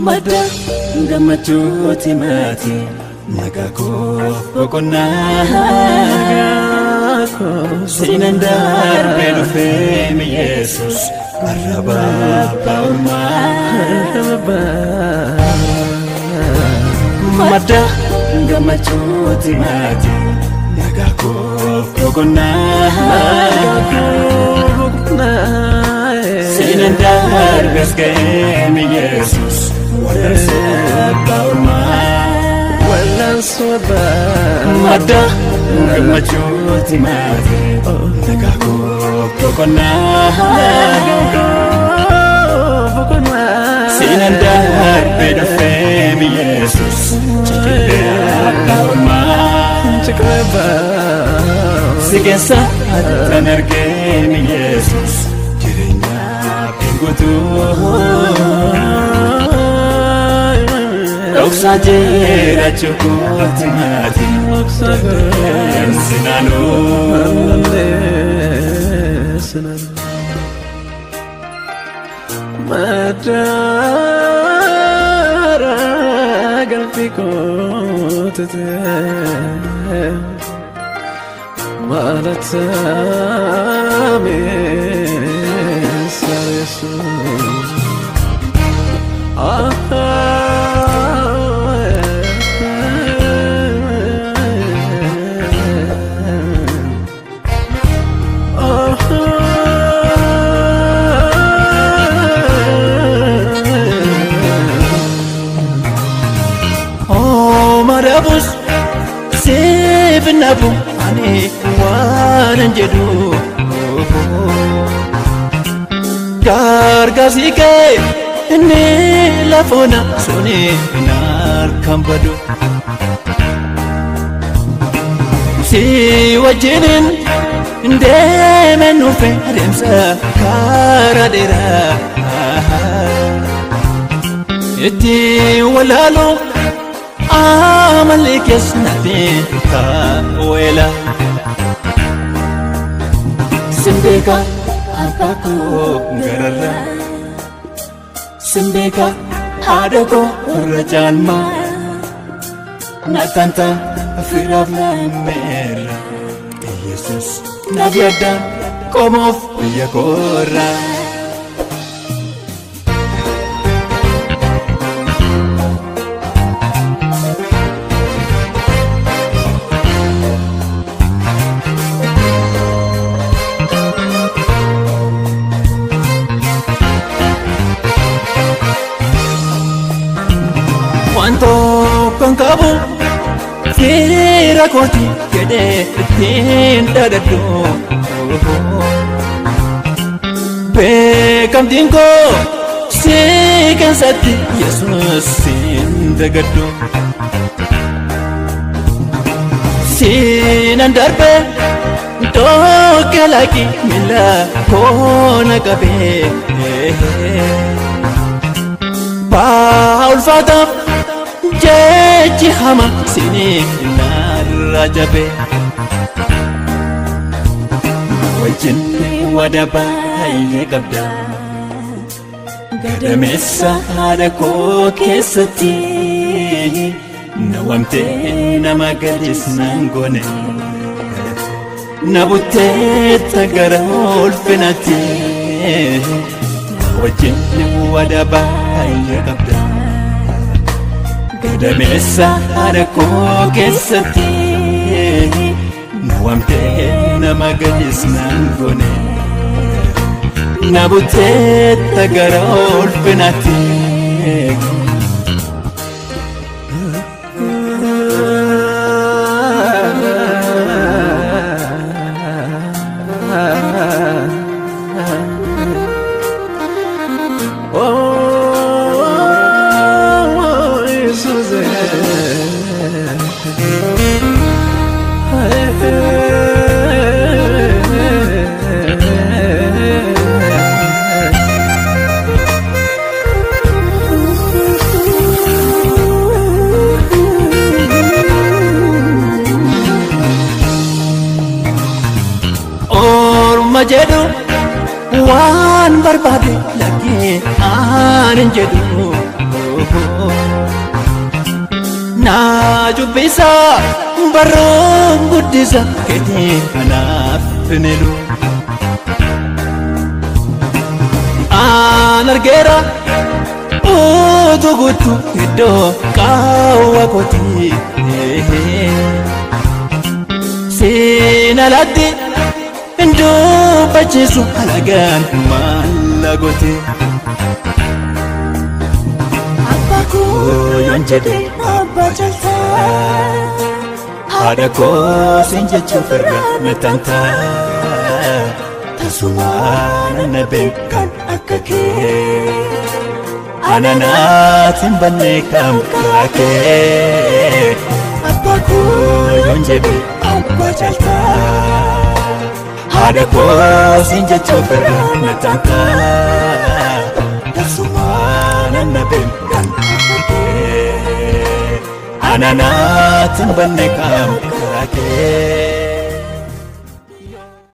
Mada gammachuuti maati nagaa koo boqonnaa seenaan darbee dhufee mi Yesuus arrabaa ba'ummaa. Mada gammachuuti maati nagaa koo boqonnaa seenaan darbee ga'ee mi Yesuus Mada gammachuuti maati nagaa koo boqonnaa seenaan darbee dhufee mi Yesuus si keessa tan argee mi Yesuus jireenyaaf guutuu Oksa jira chukuti mati Oksa sinanu Madara galpiko tete Malatame saresu Marabus sevenabu ane waranjedu Gargazike ne lafona sone nar kambadu Si wajinin ndemenu feremsa karadera Eti walalo Amalik yasnabi kawela Simbeka apako garara Simbeka adako rajanma Natanta firab na mera Jesus navyada komof yakora Wanto kankabu fira koti kede tinda dadu Bekam dingo sikan sati Yesus sinda gadu Sinan darbe doke lagi mila kona kabe Paul Fatah Jeji hama sini narajabe Wajin wadaba haye kabda Gadamesa ada ko kesati Nawamte namagadis nangone Nabute tagara olfenati Wajin wadaba haye kabda Gadamesa adako kesati Nawamte namagadis nangone Nabute tagara olfenati Majedu wan barbade lagi anin jedu naa jubbisa barroon guddisa keetiin anaaf finilu aan argeera utuu guutu iddoo qaawwa kooti siin alatti dubbachiisu halagaan maal gooti abbaa koo yoon jedhe abbaa jaltaa haadha koo siin jechuuf irra na tantaa tasumaan na beekan akka kee ananaatiin bannee kam kaakee abbaa koo yoon jedhe abbaa jaltaa haadha koo siin jechuuf irra na tantaa tasumaan na beekan akka kee ananaatiin bannee kam kaakee